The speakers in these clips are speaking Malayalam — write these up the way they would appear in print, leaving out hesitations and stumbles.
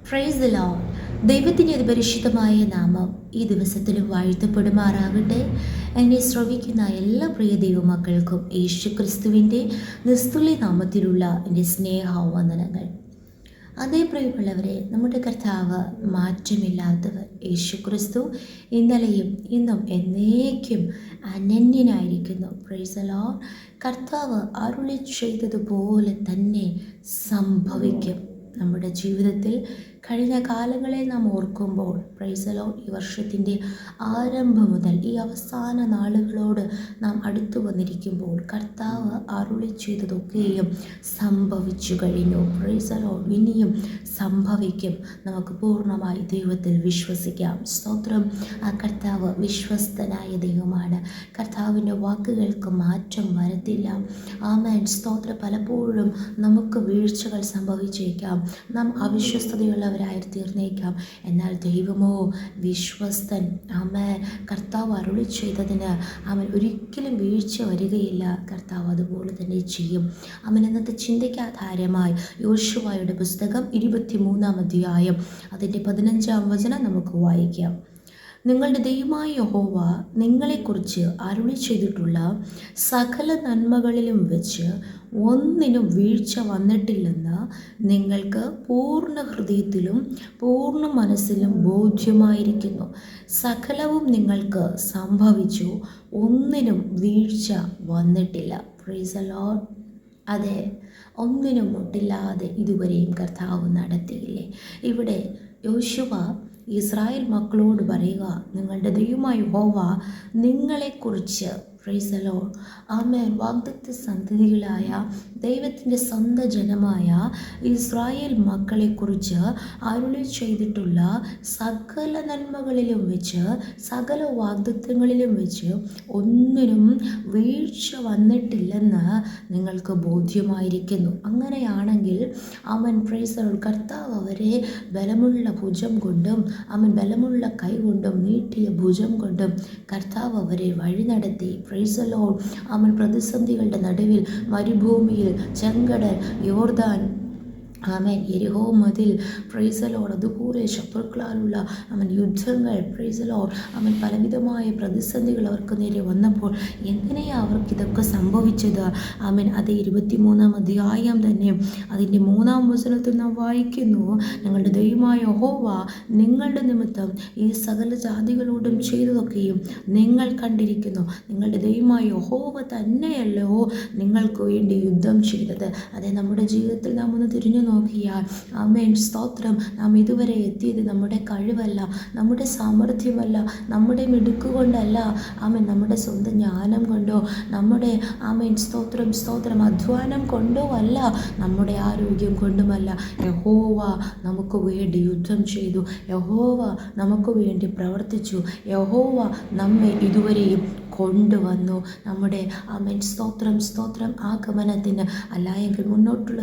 Price the Lord. ദൈവത്തിൻ്റെ അതിപരിശുദ്ധമായ നാമം ഈ ദിവസത്തിലും വാഴ്ത്തപ്പെടുമാറാകട്ടെ. എന്നെ ശ്രവിക്കുന്ന എല്ലാ പ്രിയ ദൈവമക്കൾക്കും യേശു ക്രിസ്തുവിൻ്റെ നിസ്തുല്യ നാമത്തിലുള്ള എൻ്റെ സ്നേഹവന്ദനങ്ങൾ. അതേ പ്രിയമുള്ളവരെ, നമ്മുടെ കർത്താവ് മാറ്റമില്ലാത്തവർ യേശു ക്രിസ്തു ഇന്നലെയും ഇന്നും എന്നേക്കും അനന്യനായിരിക്കുന്നു. Price the Lord. കർത്താവ് അരുളി ചെയ്തതുപോലെ തന്നെ സംഭവിക്കും. നമ്മുടെ ജീവിതത്തിൽ കഴിഞ്ഞ കാലങ്ങളെ നാം ഓർക്കുമ്പോൾ പ്രൈസ് ദി ലോർഡ്, ഈ വർഷത്തിൻ്റെ ആരംഭം മുതൽ ഈ അവസാന നാളുകളോട് നാം അടുത്തു വന്നിരിക്കുമ്പോൾ കർത്താവ് അരുളി ചെയ്തതൊക്കെയും സംഭവിച്ചു കഴിഞ്ഞു. Price the Lord. ഇനിയും സംഭവിക്കും. നമുക്ക് പൂർണ്ണമായി ദൈവത്തിൽ വിശ്വസിക്കാം. സ്തോത്രം. ആ കർത്താവ് വിശ്വസ്തനായ ദൈവമാണ്. കർത്താവിൻ്റെ വാക്കുകൾക്ക് മാറ്റം വരത്തില്ല. ആമേൻ. സ്തോത്രം. പലപ്പോഴും നമുക്ക് വീഴ്ചകൾ സംഭവിച്ചേക്കാം, നാം അവിശ്വസ്തതയുള്ളവരായി തീർന്നേക്കാം. എന്നാൽ ദൈവമോ വിശ്വസ്തൻ. ആമേൻ. കർത്താവ് അരുളി ചെയ്തതിന് അവൻ ഒരിക്കലും വീഴ്ച വരികയില്ല. കർത്താവ് അതുപോലെ തന്നെ ചെയ്യും. അവൻ ഇന്നത്തെ ചിന്തയ്ക്കാധാരമായി യോശുവയുടെ പുസ്തകം 23-ാം അധ്യായം അതിൻ്റെ 15-ാം വചനം നമുക്ക് വായിക്കാം. നിങ്ങളുടെ ദൈവമായ യഹോവ നിങ്ങളെക്കുറിച്ച് അരുളി ചെയ്തിട്ടുള്ള സകല നന്മകളിലും വെച്ച് ഒന്നിനും വീഴ്ച വന്നിട്ടില്ലെന്ന് നിങ്ങൾക്ക് പൂർണ്ണ ഹൃദയത്തിലും പൂർണ്ണ മനസ്സിലും ബോധ്യമായിരിക്കുന്നു. സകലവും നിങ്ങൾക്ക് സംഭവിച്ചു, ഒന്നിനും വീഴ്ച വന്നിട്ടില്ല. Price the Lord. അതെ, ഒന്നിനും മുട്ടില്ലാതെ ഇതുവരെയും കർത്താവ് നടത്തിയില്ലേ? ഇവിടെ യോശുവ ഇസ്രായേൽ മക്കളോട് പറയുക, നിങ്ങളുടെ ദൈവമായ യഹോവ നിങ്ങളെക്കുറിച്ച് പ്രൈസ് ദി ലോർഡ്. ആമേൻ. വാഗ്ദത്ത സന്തതികളായ ദൈവത്തിൻ്റെ സ്വന്തം ജനമായ ഇസ്രായേൽ മക്കളെക്കുറിച്ച് അരുളി ചെയ്തിട്ടുള്ള സകല നന്മകളിലും വെച്ച് സകല വാഗ്ദത്തങ്ങളിലും വെച്ച് ഒന്നിനും വീഴ്ച വന്നിട്ടില്ലെന്ന് നിങ്ങൾക്ക് ബോധ്യമായിരിക്കുന്നു. അങ്ങനെയാണെങ്കിൽ അവൻ പ്രൈസ് ദി ലോർഡ്, കർത്താവ് അവരെ ബലമുള്ള ഭുജം കൊണ്ടും അവൻ ബലമുള്ള കൈ കൊണ്ടും നീട്ടിയ ഭുജം കൊണ്ടും കർത്താവ് അവരെ വഴി നടത്തി. Price the Lord. അവൻ പ്രതിസന്ധികളുടെ നടുവിൽ മരുഭൂമിയിൽ, ചെങ്കടൽ, യോർദാൻ, ആമേൻ, യെരിഹോ മതിൽ, പ്രൈസ് ദി ലോർഡ്, അതുപോലെ ശത്രുക്കളാലുള്ള അവൻ യുദ്ധങ്ങൾ, പ്രൈസ് ദി ലോർഡ്, അവൻ പലവിധമായ പ്രതിസന്ധികൾ അവർക്ക് നേരെ വന്നപ്പോൾ എങ്ങനെയാണ് അവർക്ക് ഇതൊക്കെ സംഭവിച്ചത്? ആമേൻ. അത് 23-ാം അധ്യായം തന്നെ അതിൻ്റെ 3-ാം വചനത്തിൽ നാം വായിക്കുന്നു, ഞങ്ങളുടെ ദൈവമായ യഹോവ നിങ്ങളുടെ നിമിത്തം ഈ സകല ജാതികളോടും ചെയ്തതൊക്കെയും നിങ്ങൾ കണ്ടിരിക്കുന്നു. നിങ്ങളുടെ ദൈവമായ യഹോവ തന്നെയല്ലോ നിങ്ങൾക്ക് വേണ്ടി യുദ്ധം ചെയ്തത്. അതെ, നമ്മുടെ ജീവിതത്തിൽ നാം ഒന്ന് തിരിഞ്ഞു നോക്കിയാൽ ആമേൻ, സ്തോത്രം, നാം ഇതുവരെ എത്തിയത് നമ്മുടെ കഴിവല്ല, നമ്മുടെ സാമർഥ്യമല്ല, നമ്മുടെ മിടുക്കുകൊണ്ടല്ല, ആമേൻ, നമ്മുടെ സ്വന്തം ജ്ഞാനം കൊണ്ടോ നമ്മുടെ ആമേൻ, സ്തോത്രം സ്തോത്രം അധ്വാനം കൊണ്ടോ അല്ല, നമ്മുടെ ആരോഗ്യം കൊണ്ടുമല്ല. യഹോവ നമുക്ക് വേണ്ടി യുദ്ധം ചെയ്തു. യഹോവ നമുക്ക് വേണ്ടി പ്രവർത്തിച്ചു. യഹോവ നമ്മെ ഇതുവരെയും കൊണ്ടുവന്നു. നമ്മുടെ ആമേൻ, സ്തോത്രം സ്തോത്രം ആഗമനത്തിന് അല്ലായെങ്കിൽ മുന്നോട്ടുള്ള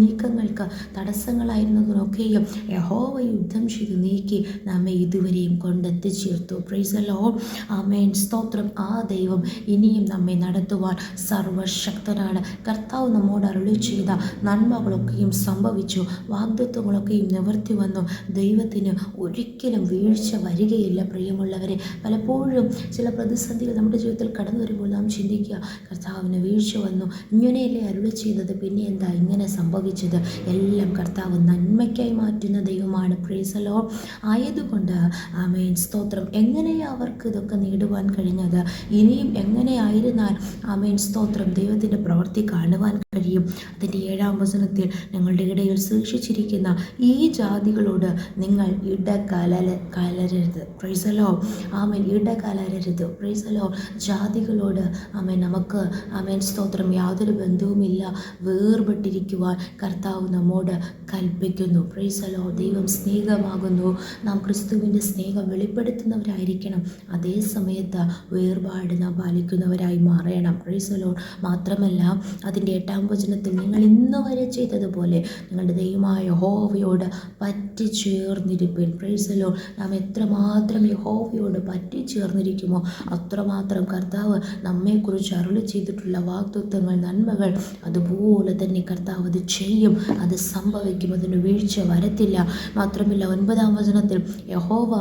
നീക്കങ്ങൾക്ക് തടസ്സങ്ങളായിരുന്നതിനൊക്കെയും യഹോവ യുദ്ധം ചെയ്ത് നീക്കി നമ്മെ ഇതുവരെയും കൊണ്ടെത്തിച്ചേർത്തു. Praise the Lord. ആമേൻ, സ്തോത്രം. ആ ദൈവം ഇനിയും നമ്മെ നടത്തുവാൻ സർവശക്തനാണ്. കർത്താവ് നമ്മോട് അരുളി ചെയ്ത നന്മകളൊക്കെയും സംഭവിച്ചു, വാഗ്ദത്വങ്ങളൊക്കെയും നിവർത്തി വന്നു. ദൈവത്തിന് ഒരിക്കലും വീഴ്ച വരികയില്ല. പ്രിയമുള്ളവരെ, പലപ്പോഴും ചില പ്രതിസന്ധികൾ നമ്മുടെ ജീവിതത്തിൽ കടന്നു വരുമ്പോൾ നാം ചിന്തിക്കുക, കർത്താവിന് വീഴ്ച വന്നു, ഇങ്ങനെയല്ലേ അരുളി ചെയ്തത്, പിന്നെ എന്താ ഇങ്ങനെ സംഭവിച്ചത്? എല്ലാം കർത്താവ് നന്മയ്ക്കായി മാറ്റുന്ന ദൈവമാണ്. Price the Lord. ആയതുകൊണ്ട് ആമേൻ, സ്തോത്രം. എങ്ങനെയാണ് അവർക്ക് ഇതൊക്കെ നേടുവാൻ കഴിഞ്ഞത്? ഇനിയും എങ്ങനെയായിരുന്നാൽ ആമേൻ, സ്തോത്രം, ദൈവത്തിൻ്റെ പ്രവൃത്തി കാണുവാൻ കഴിയും? അതിൻ്റെ 7-ാം വചനത്തിൽ ഞങ്ങളുടെ ഇടയിൽ സൂക്ഷിച്ചിരിക്കുന്ന ഈ ജാതികളോട് നിങ്ങൾ ഇടകലരരുത്. Praise the Lord. ആമേൻ, ഇടകലരരുത്. Praise the Lord. ജാതികളോട് ആമേൻ നമുക്ക് ആമേൻ, സ്തോത്രം, യാതൊരു ബന്ധവുമില്ല, വേർപെട്ടിരിക്കുവാൻ കർത്താവ് നമ്മോട് കൽപ്പിക്കുന്നു. Praise the Lord. ദൈവം സ്നേഹമാകുന്നു. നാം ക്രിസ്തുവിൻ്റെ സ്നേഹം വെളിപ്പെടുത്തുന്നവരായിരിക്കണം. അതേ സമയത്ത് വേർപാട് നാം പാലിക്കുന്നവരായി മാറണം. Price the Lord. മാത്രമല്ല അതിൻ്റെ 8-ാം വചനത്തിൽ നിങ്ങൾ ഇന്ന് വരെ ചെയ്തതുപോലെ നിങ്ങളുടെ ദൈവമായ യഹോവയോട് പറ്റിച്ചേർന്നിരിപ്പിൻ. Price the Lord. നാം എത്രമാത്രം യഹോവയോട് പറ്റിച്ചേർന്നിരിക്കുമോ അത്രമാത്രം എത്രമാത്രം കർത്താവ് നമ്മെക്കുറിച്ച് അരുളി ചെയ്തിട്ടുള്ള വാഗ്ദത്തങ്ങൾ, നന്മകൾ, അതുപോലെ തന്നെ കർത്താവ് അത് ചെയ്യും, അത് സംഭവിക്കും, അതിന് വീഴ്ച വരത്തില്ല. മാത്രമല്ല 9-ാം വചനത്തിൽ യഹോവ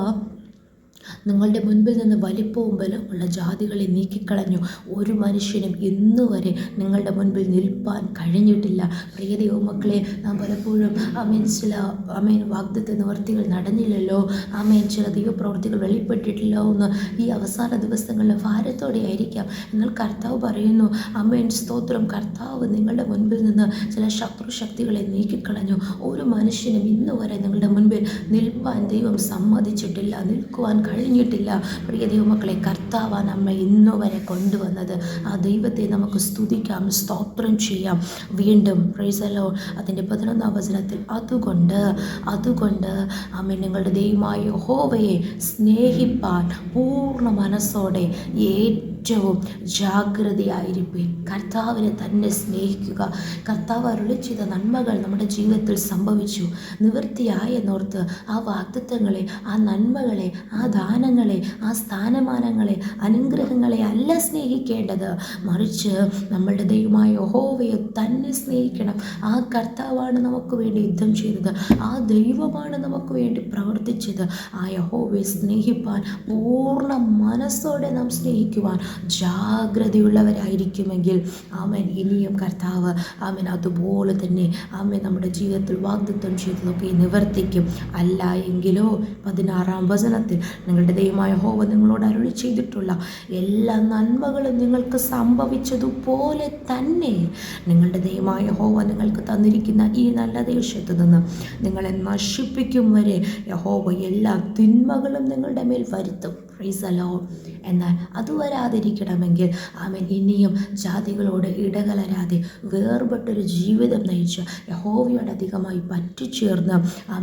നിങ്ങളുടെ മുൻപിൽ നിന്ന് വലിപ്പവും ബലമുള്ള ജാതികളെ നീക്കിക്കളഞ്ഞു, ഒരു മനുഷ്യനും ഇന്നുവരെ നിങ്ങളുടെ മുൻപിൽ നിൽപ്പാൻ കഴിഞ്ഞിട്ടില്ല. പ്രിയ ദൈവമക്കളെ, നാം പലപ്പോഴും ചില വാഗ്ദത്ത നിവർത്തികൾ നടന്നില്ലല്ലോ, ചില ദൈവപ്രവൃത്തികൾ വെളിപ്പെട്ടിട്ടില്ലോ എന്ന് ഈ അവസാന ദിവസങ്ങളിൽ ഭാരത്തോടെ ആയിരിക്കാം. എന്നാൽ കർത്താവ് പറയുന്നു, സ്തോത്രം, കർത്താവ് നിങ്ങളുടെ മുൻപിൽ നിന്ന് ചില ശത്രുശക്തികളെ നീക്കിക്കളഞ്ഞു, ഒരു മനുഷ്യനും ഇന്നുവരെ നിങ്ങളുടെ മുൻപിൽ നിൽപ്പാൻ ദൈവം സമ്മതിച്ചിട്ടില്ല, നിൽക്കുവാൻ കഴിഞ്ഞിട്ടില്ല. പ്രിയ ദൈവമക്കളെ, കർത്താവ് നമ്മെ ഇന്നുവരെ കൊണ്ടുവന്നത്. ആ ദൈവത്തെ നമുക്ക് സ്തുതിക്കാം, സ്തോത്രം ചെയ്യാം. വീണ്ടും പ്രൈസ് ദി ലോർഡ്. അതിൻ്റെ 11-ാം വചനത്തിൽ അതുകൊണ്ട് നിങ്ങളുടെ ദൈവമായ യഹോവയെ സ്നേഹിപ്പാൻ പൂർണ്ണ മനസ്സോടെ ഏറ്റവും ജാഗ്രതയായിരിക്കും. കർത്താവിനെ തന്നെ സ്നേഹിക്കുക. കർത്താവ് അരുളി ചെയ്ത നന്മകൾ നമ്മുടെ ജീവിതത്തിൽ സംഭവിച്ചു, നിവൃത്തിയായെന്നോർത്ത് ആ വാഗ്ദത്തങ്ങളെ, ആ നന്മകളെ, ആ ദാനങ്ങളെ, ആ സ്ഥാനമാനങ്ങളെ, അനുഗ്രഹങ്ങളെ അല്ല സ്നേഹിക്കേണ്ടത്, മറിച്ച് നമ്മളുടെ ദൈവമായ യഹോവയെ തന്നെ സ്നേഹിക്കണം. ആ കർത്താവാണ് നമുക്ക് വേണ്ടി യുദ്ധം ചെയ്തത്, ആ ദൈവമാണ് നമുക്ക് വേണ്ടി പ്രവർത്തിച്ചത്. ആ യഹോവയെ സ്നേഹിപ്പാൻ പൂർണ്ണ മനസ്സോടെ നാം സ്നേഹിക്കുവാൻ ജാഗ്രതയുള്ളവരായിരിക്കുമെങ്കിൽ ഇനിയും കർത്താവ് അതുപോലെ തന്നെ നമ്മുടെ ജീവിതത്തിൽ വാഗ്ദത്തം ചെയ്തതൊക്കെ നിവർത്തിക്കും. അല്ല എങ്കിലോ 16-ാം വചനത്തിൽ നിങ്ങളുടെ ദൈവമായ യഹോവ നിങ്ങളോട് അരുളി ചെയ്തിട്ടുള്ള എല്ലാ നന്മകളും നിങ്ങൾക്ക് സംഭവിച്ചതുപോലെ തന്നെ നിങ്ങളുടെ ദൈവമായ യഹോവ നിങ്ങൾക്ക് തന്നിരിക്കുന്ന ഈ നല്ല ദേശത്ത് നിന്ന് നിങ്ങളെ നശിപ്പിക്കും വരെ യഹോവ എല്ലാ തിന്മകളും നിങ്ങളുടെ മേൽ വരുത്തും. Price the Lord. എന്നാൽ അത് വരാതിരിക്കണമെങ്കിൽ ഇനിയും ജാതികളോട് ഇടകലരാതെ വേർപെട്ടൊരു ജീവിതം നയിച്ച് യഹോവയോട് അധികമായി പറ്റിച്ചേർന്ന് ആ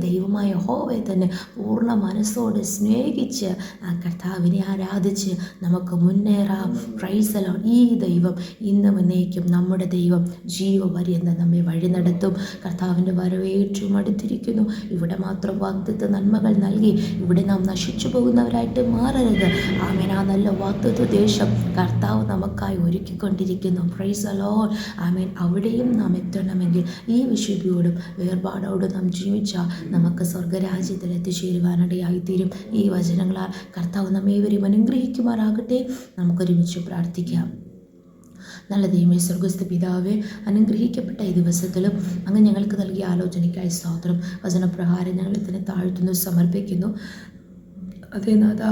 ദൈവമായ യഹോവയെ തന്നെ പൂർണ്ണ മനസ്സോടെ സ്നേഹിച്ച് ആ കർത്താവിനെ ആരാധിച്ച് നമുക്ക് മുന്നേറാം. Price the Lord. ഈ ദൈവം ഇന്നും എന്നേക്കും നമ്മുടെ ദൈവം ജീവപര്യന്തം നമ്മെ വഴി നടത്തും. കർത്താവിൻ്റെ വരവേറ്റവും അടുത്തിരിക്കുന്നു. ഇവിടെ മാത്രം വാഗ്ദത്ത നന്മകൾ നൽകി ഇവിടെ നാം നശിച്ചു പോകുന്നവരായിട്ട് മാറരുത്. ആ നല്ല വാഗ്ദത്ത ദേശം കർത്താവ് നമുക്കായി ഒരുക്കിക്കൊണ്ടിരിക്കുന്നു. Price the Lord. അവിടെയും നാം എത്തണമെങ്കിൽ ഈ വിശുദ്ധിയോടും വേർപാടോടും നാം ജീവിച്ചാൽ നമുക്ക് സ്വർഗരാജ്യത്തിൽ എത്തിച്ചേരുവാനിടയായിത്തീരും. ഈ വചനങ്ങളാൽ കർത്താവ് നമ്മേവരെയും അനുഗ്രഹിക്കുമാറാകട്ടെ. നമുക്കൊരുമിച്ച് പ്രാർത്ഥിക്കാം. നല്ല ദൈവമേ, സ്വർഗ്ഗസ്ഥ പിതാവേ, അനുഗ്രഹിക്കപ്പെട്ട ഈ ദിവസത്തിലും അങ്ങ് ഞങ്ങൾക്ക് നൽകിയ ആലോചനയ്ക്കായി സ്തോത്രം. വചനപ്രകാരം ഞങ്ങൾ ഇതിനെ താഴ്ത്തുന്നു, സമർപ്പിക്കുന്നു. അതേ നാഥ,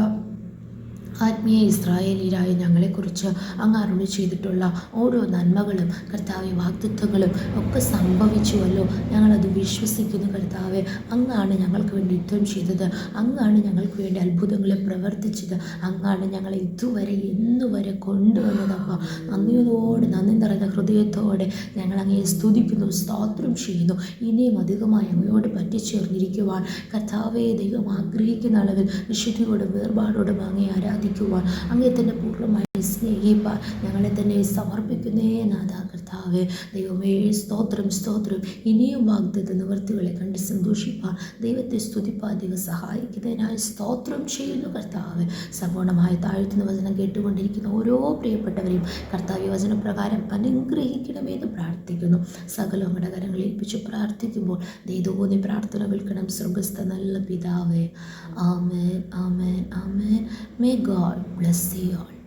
ആത്മീയ ഇസ്രായേലിയരായ ഞങ്ങളെക്കുറിച്ച് അങ്ങ് അരുളി ചെയ്തിട്ടുള്ള ഓരോ നന്മകളും കർത്താവെ, വാഗ്ദത്തങ്ങളും ഒക്കെ സംഭവിച്ചുവല്ലോ. ഞങ്ങളത് വിശ്വസിക്കുന്നു കർത്താവെ. അങ്ങാണ് ഞങ്ങൾക്ക് വേണ്ടി യുദ്ധം ചെയ്തത്, അങ്ങാണ് ഞങ്ങൾക്ക് വേണ്ടി അത്ഭുതങ്ങളെ പ്രവർത്തിച്ചത്, അങ്ങാണ് ഞങ്ങളെ ഇതുവരെ എന്നുവരെ കൊണ്ടുവന്നതപ്പ. നന്ദി നിറഞ്ഞ ഹൃദയത്തോടെ ഞങ്ങൾ അങ്ങയെ സ്തുതിക്കുന്നു, സ്തോത്രം ചെയ്യുന്നു. ഇനിയും അധികമായി അങ്ങയോട് പറ്റിച്ചേർന്നിരിക്കുവാൻ കർത്താവെ ദൈവം ആഗ്രഹിക്കുന്ന അളവിൽ വിശുദ്ധിയോടും വേർപാടോടും അങ്ങയെ ആരാധിക്കുവാൻ, അങ്ങയെ തന്നെ പൂർണ്ണമായി സ്നേഹിപ്പാൻ ഞങ്ങളെ തന്നെ സമർപ്പിക്കുന്നേ നാഥ. കർത്താവേ ദൈവമേ, സ്തോത്രം സ്തോത്രം. ഇനിയും വാഗ്ദത്ത നിവർത്തികളെ കണ്ട് സന്തോഷിപ്പാൻ, ദൈവത്തെ സ്തുതിപ്പാൻ ദൈവം സഹായിക്കുന്നതിനായി സ്തോത്രം ചെയ്യുന്നു കർത്താവ്. സമ്പൂർണ്ണമായി താഴ്ത്തുന്ന വചനം കേട്ടുകൊണ്ടിരിക്കുന്ന ഓരോ പ്രിയപ്പെട്ടവരെയും കർത്താവ് വചനപ്രകാരം അനുഗ്രഹിക്കണമെന്ന് പ്രാർത്ഥിക്കുന്നു. സകല അങ്ങയുടെ കരങ്ങളിൽ ഏൽപ്പിച്ച് പ്രാർത്ഥിക്കുമ്പോൾ ദൈവത്തോന്നി പ്രാർത്ഥന കേൾക്കണം സ്വർഗ്ഗസ്ഥ നല്ല പിതാവേ. ആമേൻ, ആമേൻ, ആമേൻ. May God bless you all.